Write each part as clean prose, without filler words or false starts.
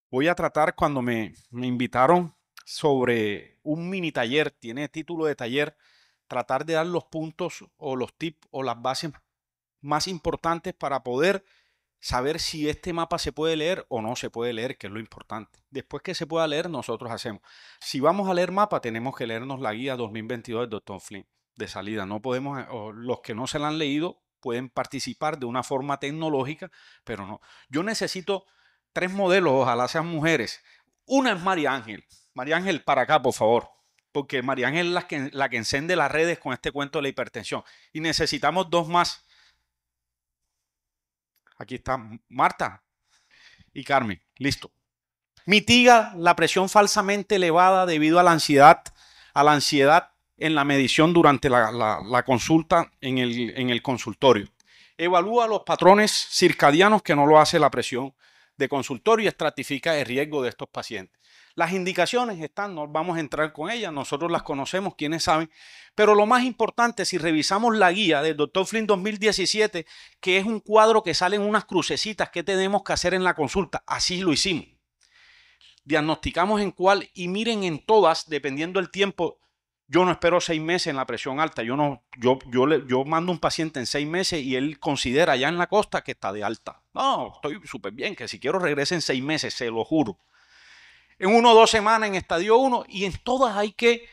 Voy a tratar cuando me invitaron sobre un mini taller, tiene título de taller, tratar de dar los puntos o los tips o las bases más importantes para poder saber si este mapa se puede leer o no se puede leer, que es lo importante. Después que se pueda leer, nosotros hacemos. Si vamos a leer mapa, tenemos que leernos la guía 2022 del Dr. Flynn de salida. No podemos, o los que no se la han leído pueden participar de una forma tecnológica, pero no. Yo necesito tres modelos, ojalá sean mujeres. Una es María Ángel. María Ángel, para acá, por favor. Porque María Ángel es la que enciende las redes con este cuento de la hipertensión. Y necesitamos dos más. Aquí está Marta y Carmen. Listo. Mitiga la presión falsamente elevada debido a la ansiedad en la medición durante la consulta en el consultorio. Evalúa los patrones circadianos que no lo hace la presión de consultorio y estratifica el riesgo de estos pacientes. Las indicaciones están, no vamos a entrar con ellas, nosotros las conocemos, quienes saben, pero lo más importante, si revisamos la guía del Dr. Flynn 2017, que es un cuadro que salen unas crucecitas que tenemos que hacer en la consulta, así lo hicimos. Diagnosticamos en cuál y miren en todas, dependiendo del tiempo. Yo no espero 6 meses en la presión alta. Yo mando un paciente en 6 meses y él considera allá en la costa que está de alta. No, estoy súper bien, que si quiero regrese en 6 meses, se lo juro. En 1 o 2 semanas en estadio 1 y en todas hay que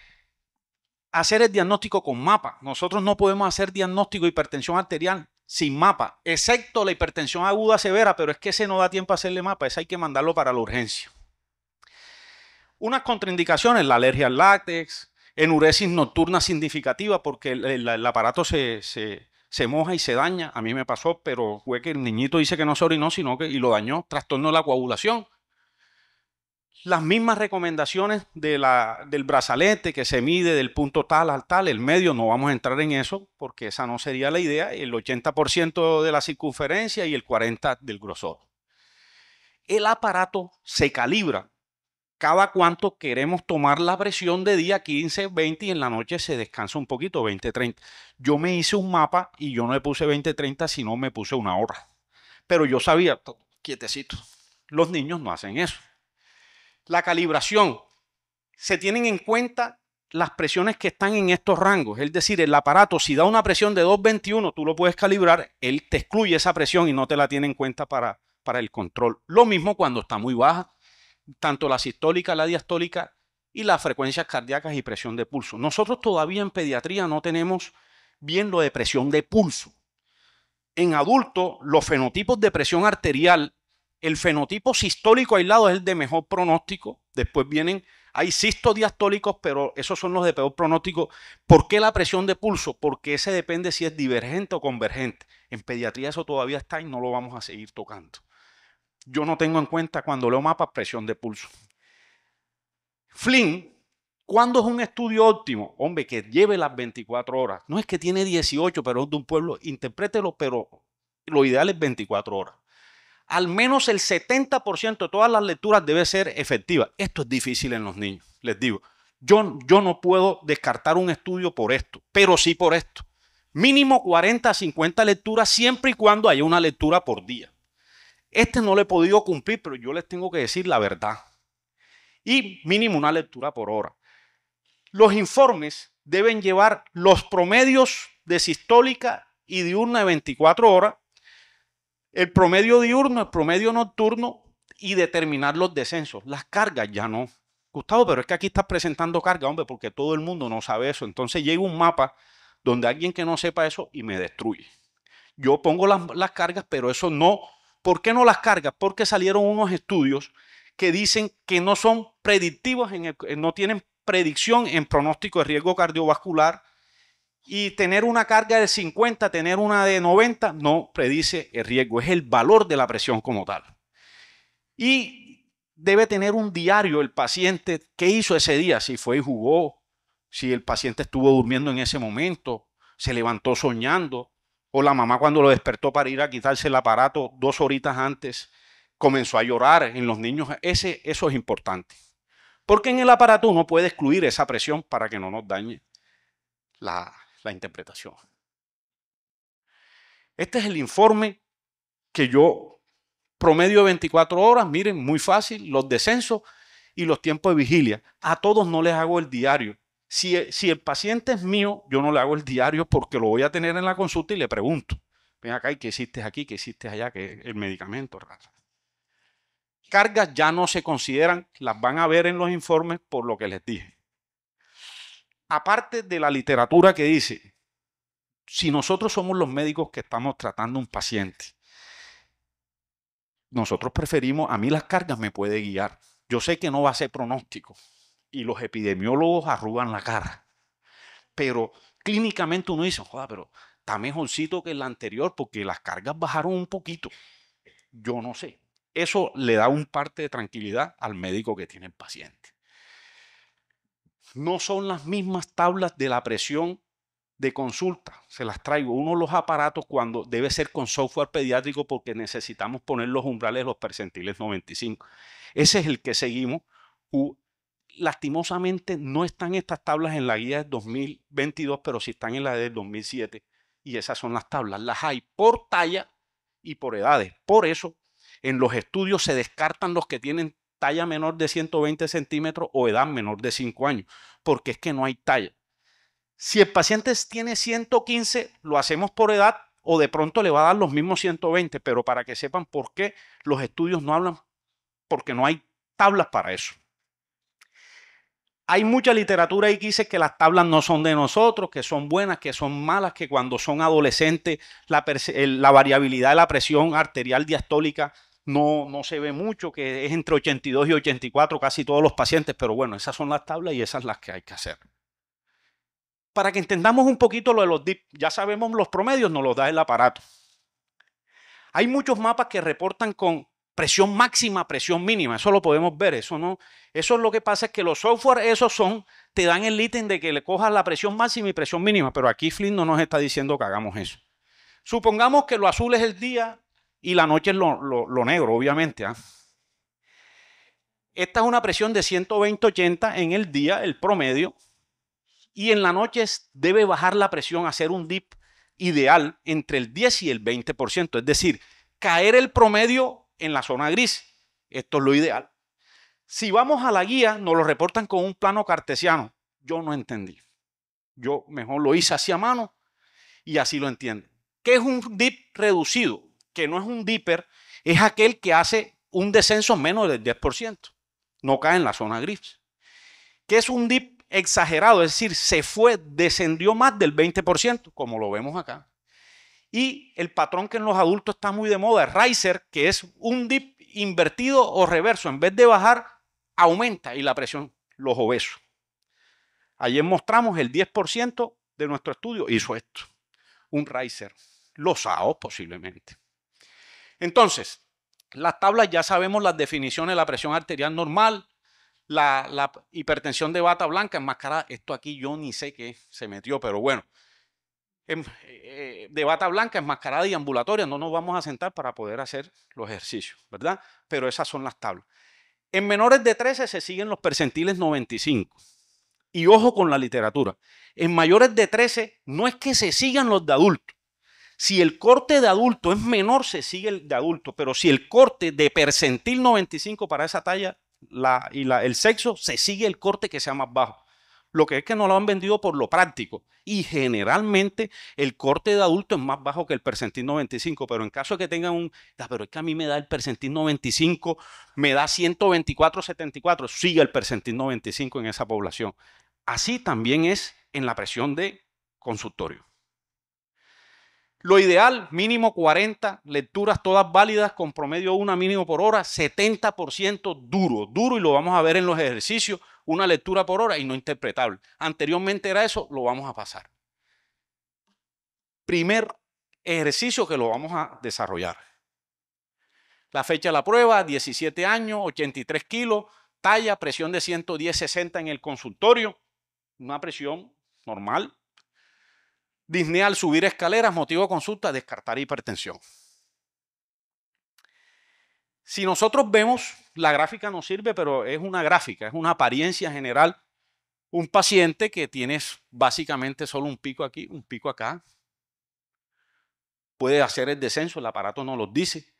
hacer el diagnóstico con mapa. Nosotros no podemos hacer diagnóstico de hipertensión arterial sin mapa, excepto la hipertensión aguda severa, pero es que ese no da tiempo a hacerle mapa, ese hay que mandarlo para la urgencia. Unas contraindicaciones, la alergia al látex, enuresis nocturna significativa porque el aparato se moja y se daña. A mí me pasó, pero fue que el niñito dice que no se orinó, sino que y lo dañó, trastorno de la coagulación. Las mismas recomendaciones del brazalete que se mide del punto tal al tal, el medio, no vamos a entrar en eso porque esa no sería la idea, el 80% de la circunferencia y el 40% del grosor. El aparato se calibra cada cuánto queremos tomar la presión de día, 15, 20 y en la noche se descansa un poquito, 20, 30. Yo me hice un mapa y yo no le puse 20, 30, sino me puse una hora. Pero yo sabía, quietecito, los niños no hacen eso. La calibración, se tienen en cuenta las presiones que están en estos rangos, es decir, el aparato si da una presión de 221, tú lo puedes calibrar, él te excluye esa presión y no te la tiene en cuenta para el control. Lo mismo cuando está muy baja, tanto la sistólica, la diastólica y las frecuencias cardíacas y presión de pulso. Nosotros todavía en pediatría no tenemos bien lo de presión de pulso. En adultos, los fenotipos de presión arterial, el fenotipo sistólico aislado es el de mejor pronóstico. Después vienen, hay sistodiastólicos, pero esos son los de peor pronóstico. ¿Por qué la presión de pulso? Porque ese depende si es divergente o convergente. En pediatría eso todavía está y no lo vamos a seguir tocando. Yo no tengo en cuenta cuando leo mapas presión de pulso. Flynn, ¿cuándo es un estudio óptimo? Hombre, que lleve las 24 horas. No es que tiene 18, pero es de un pueblo, interprételo, pero lo ideal es 24 horas. Al menos el 70% de todas las lecturas debe ser efectiva. Esto es difícil en los niños, les digo. Yo no puedo descartar un estudio por esto, pero sí por esto. Mínimo 40 a 50 lecturas siempre y cuando haya una lectura por día. Este no lo he podido cumplir, pero yo les tengo que decir la verdad. Y mínimo una lectura por hora. Los informes deben llevar los promedios de sistólica y diurna de 24 horas, el promedio diurno, el promedio nocturno y determinar los descensos. Las cargas ya no. Gustavo, pero es que aquí estás presentando carga, hombre, porque todo el mundo no sabe eso. Entonces llega un mapa donde alguien que no sepa eso y me destruye. Yo pongo las cargas, pero eso no. ¿Por qué no las cargas? Porque salieron unos estudios que dicen que no son predictivos, no tienen predicción en pronóstico de riesgo cardiovascular y tener una carga de 50, tener una de 90, no predice el riesgo, es el valor de la presión como tal. Y debe tener un diario el paciente, qué hizo ese día, si fue y jugó, si el paciente estuvo durmiendo en ese momento, se levantó soñando, o la mamá cuando lo despertó para ir a quitarse el aparato 2 horitas antes, comenzó a llorar en los niños, eso es importante. Porque en el aparato uno puede excluir esa presión para que no nos dañe la interpretación. Este es el informe que yo Promedio de 24 horas, miren, muy fácil, los descensos y los tiempos de vigilia. A todos no les hago el diario. Si el paciente es mío, yo no le hago el diario porque lo voy a tener en la consulta y le pregunto. Ven acá, ¿y qué hiciste aquí? ¿Qué hiciste allá? ¿Qué el medicamento? Cargas ya no se consideran, las van a ver en los informes por lo que les dije. Aparte de la literatura que dice, si nosotros somos los médicos que estamos tratando a un paciente, nosotros preferimos, a mí las cargas me puede guiar. Yo sé que no va a ser pronóstico y los epidemiólogos arrugan la cara, pero clínicamente uno dice, joder, pero está mejorcito que el anterior porque las cargas bajaron un poquito. Yo no sé. Eso le da un parte de tranquilidad al médico que tiene el paciente. No son las mismas tablas de la presión de consulta, se las traigo. Uno de los aparatos cuando debe ser con software pediátrico porque necesitamos poner los umbrales de los percentiles 95. Ese es el que seguimos. Lastimosamente no están estas tablas en la guía del 2022, pero sí están en la del 2007. Y esas son las tablas. Las hay por talla y por edades. Por eso en los estudios se descartan los que tienen talla menor de 120 centímetros o edad menor de 5 años, porque es que no hay talla. Si el paciente tiene 115, lo hacemos por edad o de pronto le va a dar los mismos 120, pero para que sepan por qué los estudios no hablan, porque no hay tablas para eso. Hay mucha literatura ahí que dice que las tablas no son de nosotros, que son buenas, que son malas, que cuando son adolescentes la variabilidad de la presión arterial diastólica no se ve mucho, que es entre 82 y 84 casi todos los pacientes, pero bueno, esas son las tablas y esas son las que hay que hacer. Para que entendamos un poquito lo de los DIP, ya sabemos los promedios, nos los da el aparato. Hay muchos mapas que reportan con presión máxima, presión mínima, eso lo podemos ver, eso no, eso es lo que pasa es que los software te dan el ítem de que le cojas la presión máxima y presión mínima, pero aquí Flynn no nos está diciendo que hagamos eso. Supongamos que lo azul es el día y la noche es lo negro, obviamente. Esta es una presión de 120-80 en el día, el promedio, y en la noche debe bajar la presión, hacer un dip ideal entre el 10 y el 20%, es decir, caer el promedio en la zona gris. Esto es lo ideal. Si vamos a la guía, nos lo reportan con un plano cartesiano. Yo no entendí. Yo mejor lo hice así a mano y así lo entiendo. ¿Qué es un dip reducido? Que no es un dipper, es aquel que hace un descenso menos del 10%. No cae en la zona gris. ¿Qué es un dip exagerado? Es decir, descendió más del 20%, como lo vemos acá. Y el patrón que en los adultos está muy de moda, riser, que es un dip invertido o reverso. En vez de bajar, aumenta y la presión, los obesos. Ayer mostramos el 10% de nuestro estudio hizo esto, un riser. Los SAO posiblemente. Entonces, las tablas ya sabemos las definiciones de la presión arterial normal, la hipertensión de bata blanca enmascarada. Esto aquí yo ni sé qué se metió, pero bueno. De bata blanca, enmascarada y ambulatoria, no nos vamos a sentar para poder hacer los ejercicios, ¿verdad? Pero esas son las tablas. En menores de 13 se siguen los percentiles 95. Y ojo con la literatura. En mayores de 13 no es que se sigan los de adulto. Si el corte de adulto es menor, se sigue el de adulto. Pero si el corte de percentil 95 para esa talla el sexo, se sigue el corte que sea más bajo. Lo que es que no lo han vendido por lo práctico. Y generalmente el corte de adulto es más bajo que el percentil 95. Pero en caso de que tengan pero es que a mí me da el percentil 95, me da 124-74, sigue el percentil 95 en esa población. Así también es en la presión de consultorio. Lo ideal, mínimo 40 lecturas, todas válidas, con promedio una mínimo por hora, 70% duro, y lo vamos a ver en los ejercicios, una lectura por hora y no interpretable. Anteriormente era eso, lo vamos a pasar. Primer ejercicio que lo vamos a desarrollar. La fecha de la prueba, 17 años, 83 kilos, talla, presión de 110-60 en el consultorio, una presión normal. Disnea al subir escaleras, motivo de consulta, descartar hipertensión. Si nosotros vemos, la gráfica nos sirve, pero es una gráfica, es una apariencia general. Un paciente que tiene básicamente solo un pico aquí, un pico acá. Puede hacer el descenso, el aparato nos lo dice.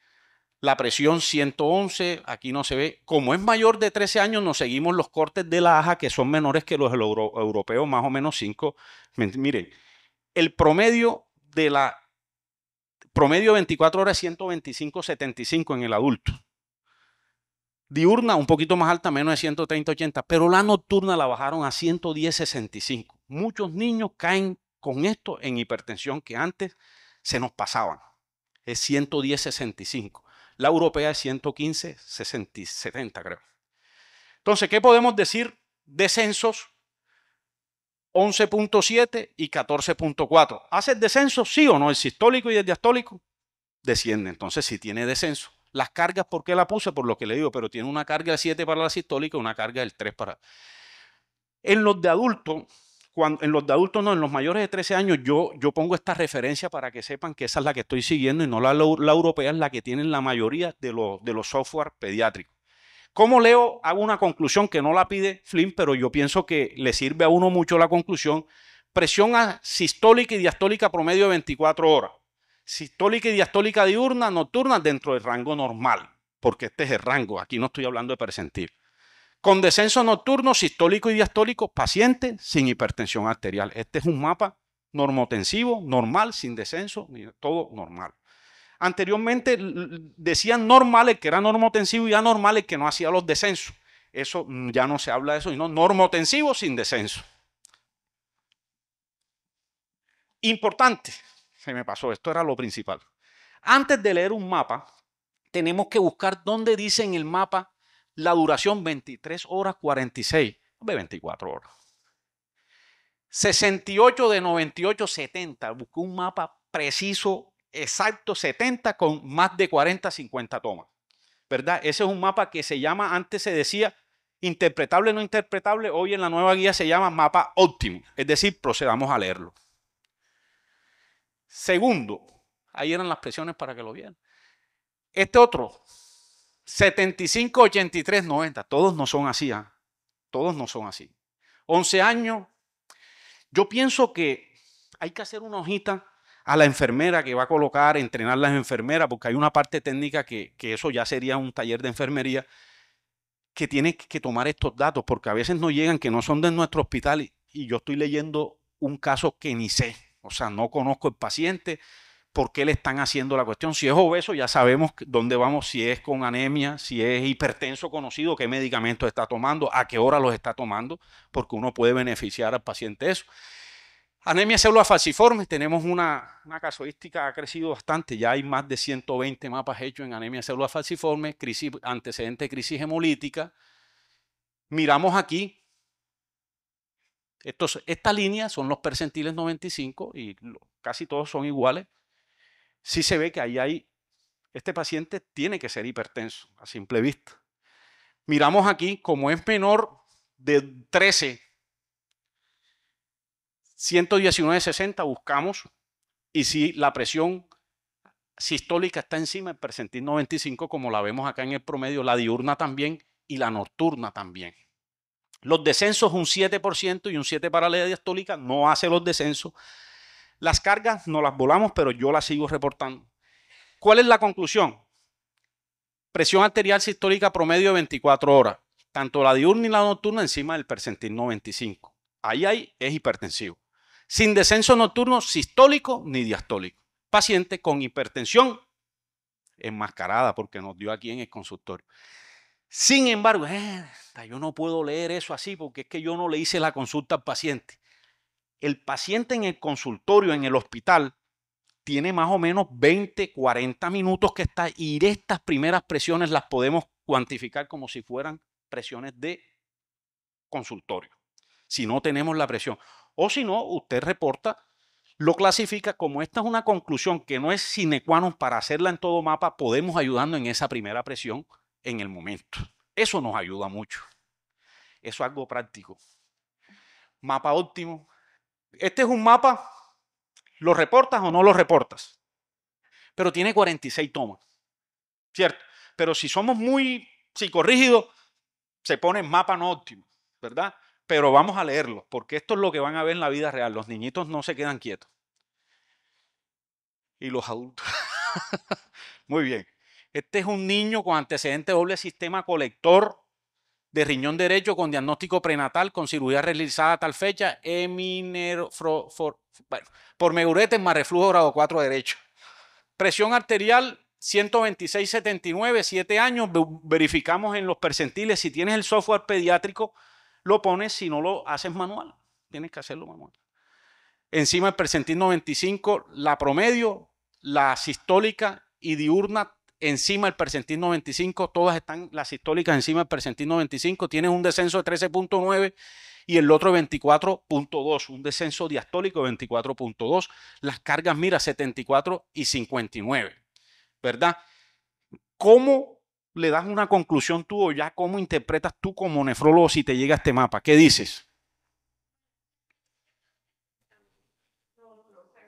La presión 111, aquí no se ve. Como es mayor de 13 años, nos seguimos los cortes de la AJA, que son menores que los europeos, más o menos 5. Miren, el promedio de la promedio 24 horas 125/75 en el adulto. Diurna un poquito más alta, menos de 130/80, pero la nocturna la bajaron a 110/65. Muchos niños caen con esto en hipertensión que antes se nos pasaban. Es 110/65. La europea es 115/70, creo. Entonces, ¿qué podemos decir? Descensos 11.7 y 14.4. ¿Hace el descenso? Sí o no. El sistólico y el diastólico desciende. Entonces, si tiene descenso. Las cargas, ¿por qué la puse? Por lo que le digo, pero tiene una carga del 7 para la sistólica y una carga del 3 para... En los de adultos, en los mayores de 13 años, yo pongo esta referencia para que sepan que esa es la que estoy siguiendo y no la europea, es la que tienen la mayoría de los software pediátricos. ¿Cómo leo? Hago una conclusión que no la pide Flynn, pero yo pienso que le sirve a uno mucho la conclusión. Presión sistólica y diastólica promedio de 24 horas. Sistólica y diastólica diurna, nocturna, dentro del rango normal, porque este es el rango, aquí no estoy hablando de percentil. Con descenso nocturno, sistólico y diastólico, paciente sin hipertensión arterial. Este es un mapa normotensivo, normal, sin descenso, todo normal. Anteriormente decían normal el que era normotensivo y anormal el que no hacía los descensos. Eso ya no se habla de eso, sino normotensivo sin descenso. Importante, se me pasó, esto era lo principal. Antes de leer un mapa, tenemos que buscar dónde dice en el mapa la duración 23 horas 46, 24 horas. 68 de 98, 70. Busqué un mapa preciso, exacto, 70 con más de 40, 50 tomas. ¿Verdad? Ese es un mapa que se llama, antes se decía interpretable, no interpretable, hoy en la nueva guía se llama mapa óptimo. Es decir, procedamos a leerlo. Segundo, ahí eran las presiones para que lo vieran. Este otro, 75, 83, 90. Todos no son así, ¿eh? Todos no son así. 11 años. Yo pienso que hay que hacer una hojita a la enfermera que va a colocar, entrenar a las enfermeras, porque hay una parte técnica que eso ya sería un taller de enfermería, que tiene que tomar estos datos, porque a veces no llegan, que no son de nuestro hospital, y yo estoy leyendo un caso que ni sé, o sea, no conozco el paciente, por qué le están haciendo la cuestión. Si es obeso, ya sabemos dónde vamos, si es con anemia, si es hipertenso conocido, qué medicamentos está tomando, a qué hora los está tomando, porque uno puede beneficiar al paciente eso. Anemia célula falciforme, tenemos una casuística, ha crecido bastante, ya hay más de 120 mapas hechos en anemia célula falciforme, antecedente de crisis hemolítica. Miramos aquí, estas líneas son los percentiles 95 y casi todos son iguales. Sí se ve que ahí hay, este paciente tiene que ser hipertenso a simple vista. Miramos aquí, como es menor de 13, 119/60, buscamos, y si la presión sistólica está encima del percentil 95, como la vemos acá en el promedio, la diurna también y la nocturna también. Los descensos un 7% y un 7% para la diastólica, no hace los descensos. Las cargas no las volamos, pero yo las sigo reportando. ¿Cuál es la conclusión? Presión arterial sistólica promedio de 24 horas. Tanto la diurna y la nocturna encima del percentil 95. Ahí es hipertensivo. Sin descenso nocturno sistólico ni diastólico. Paciente con hipertensión enmascarada, porque nos dio aquí en el consultorio. Sin embargo, yo no puedo leer eso así porque es que yo no le hice la consulta al paciente. El paciente en el consultorio, en el hospital, tiene más o menos 20, 40 minutos que está, y estas primeras presiones las podemos cuantificar como si fueran presiones de consultorio, si no tenemos la presión. O si no, usted reporta, lo clasifica como esta es una conclusión que no es sine qua non para hacerla en todo mapa, podemos ayudarnos en esa primera presión en el momento. Eso nos ayuda mucho. Eso es algo práctico. Mapa óptimo. Este es un mapa, ¿lo reportas o no lo reportas? Pero tiene 46 tomas, ¿cierto? Pero si somos muy psicorrígidos, se pone mapa no óptimo, ¿verdad? Pero vamos a leerlo, porque esto es lo que van a ver en la vida real. Los niñitos no se quedan quietos. Y los adultos. Muy bien. Este es un niño con antecedente doble sistema colector de riñón derecho con diagnóstico prenatal, con cirugía realizada a tal fecha, por meguretes más reflujo grado 4 derecho. Presión arterial 126/79, 7 años, verificamos en los percentiles, si tienes el software pediátrico, lo pones, si no lo haces manual, tienes que hacerlo manual. Encima del percentil 95, la promedio, la sistólica y diurna encima del percentil 95, todas están las sistólicas encima del percentil 95, tienes un descenso de 13.9 y el otro 24.2, un descenso diastólico de 24.2, las cargas, mira, 74 y 59, ¿verdad? ¿Cómo le das una conclusión tú o ya cómo interpretas tú como nefrólogo si te llega este mapa? ¿Qué dices?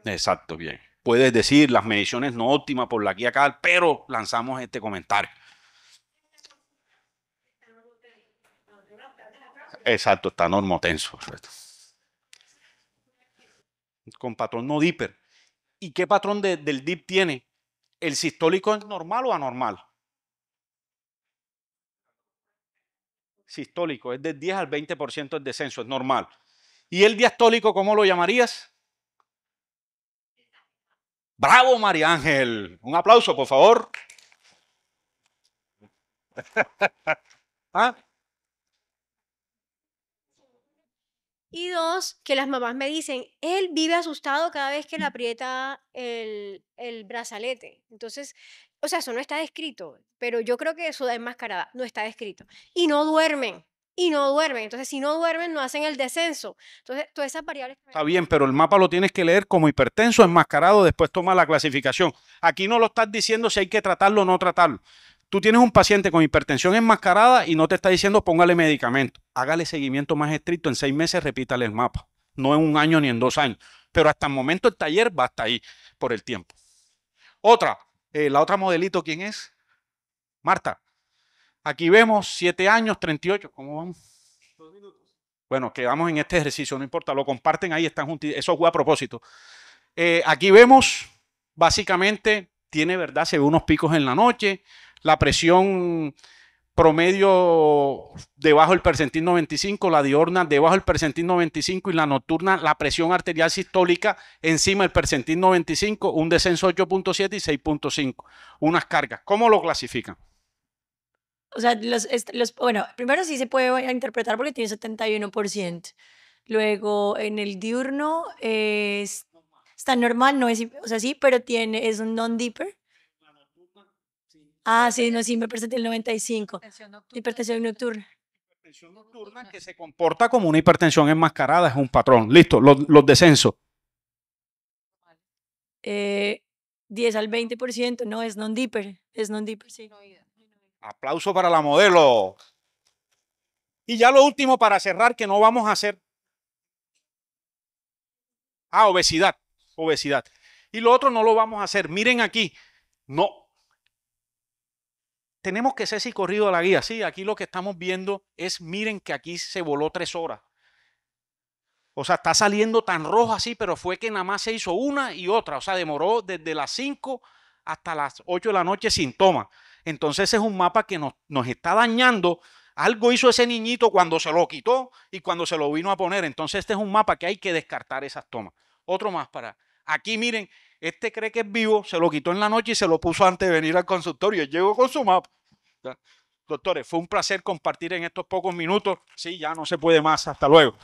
Exacto, bien. Puedes decir las mediciones no óptimas por la guía CAL, pero lanzamos este comentario. Exacto, está normotenso. Con patrón no Dipper. ¿Y qué patrón del DIP tiene? ¿El sistólico es normal o anormal? Sistólico, es del 10 al 20% el descenso, es normal. ¿Y el diastólico cómo lo llamarías? ¡Bravo, María Ángel! Un aplauso, por favor. ¿Ah? Y dos, que las mamás me dicen, él vive asustado cada vez que le aprieta el brazalete. Entonces, o sea, eso no está descrito, pero yo creo que eso da enmascarada, no está descrito. Y no duermen, y no duermen. Entonces, si no duermen, no hacen el descenso. Entonces, todas esas variables... Está bien, pero el mapa lo tienes que leer como hipertenso, enmascarado, después toma la clasificación. Aquí no lo estás diciendo si hay que tratarlo o no tratarlo. Tú tienes un paciente con hipertensión enmascarada y no te está diciendo póngale medicamento. Hágale seguimiento más estricto. En 6 meses repítale el mapa. No en 1 año ni en 2 años. Pero hasta el momento el taller va hasta ahí por el tiempo. Otra, la otra modelito, ¿quién es? Marta. Aquí vemos 7 años, 38. ¿Cómo vamos? 2 minutos. Bueno, quedamos en este ejercicio, no importa. Lo comparten ahí, están juntos. Eso fue a propósito. Aquí vemos, básicamente, tiene, ¿verdad? Se ve unos picos en la noche. La presión promedio debajo del percentil 95, la diurna debajo del percentil 95 y la nocturna, la presión arterial sistólica encima del percentil 95, un descenso 8.7 y 6.5. Unas cargas. ¿Cómo lo clasifican? O sea, bueno, primero sí se puede interpretar porque tiene 71%. Luego, en el diurno está normal, no es, o sea, sí, pero es un non-dipper. Ah, sí, no, sí, me presenté el 95. Hipertensión nocturna. Hipertensión nocturna que se comporta como una hipertensión enmascarada, es un patrón. Listo, los descensos. 10 al 20%, no, es non-dipper, sí. Aplauso para la modelo. Y ya lo último para cerrar, que no vamos a hacer. Ah, obesidad. Y lo otro no lo vamos a hacer. Miren aquí. No. Tenemos que ser corrido a la guía. Sí, aquí lo que estamos viendo es, miren que aquí se voló 3 horas. O sea, está saliendo tan rojo así, pero fue que nada más se hizo una y otra. O sea, demoró desde las 5 hasta las 8 de la noche sin toma. Entonces ese es un mapa que nos está dañando. Algo hizo ese niñito cuando se lo quitó y cuando se lo vino a poner. Entonces este es un mapa que hay que descartar esas tomas. Otro más para... Aquí miren, este cree que es vivo, se lo quitó en la noche y se lo puso antes de venir al consultorio. Llegó con su mapa. Doctores, fue un placer compartir en estos pocos minutos. Sí, ya no se puede más. Hasta luego.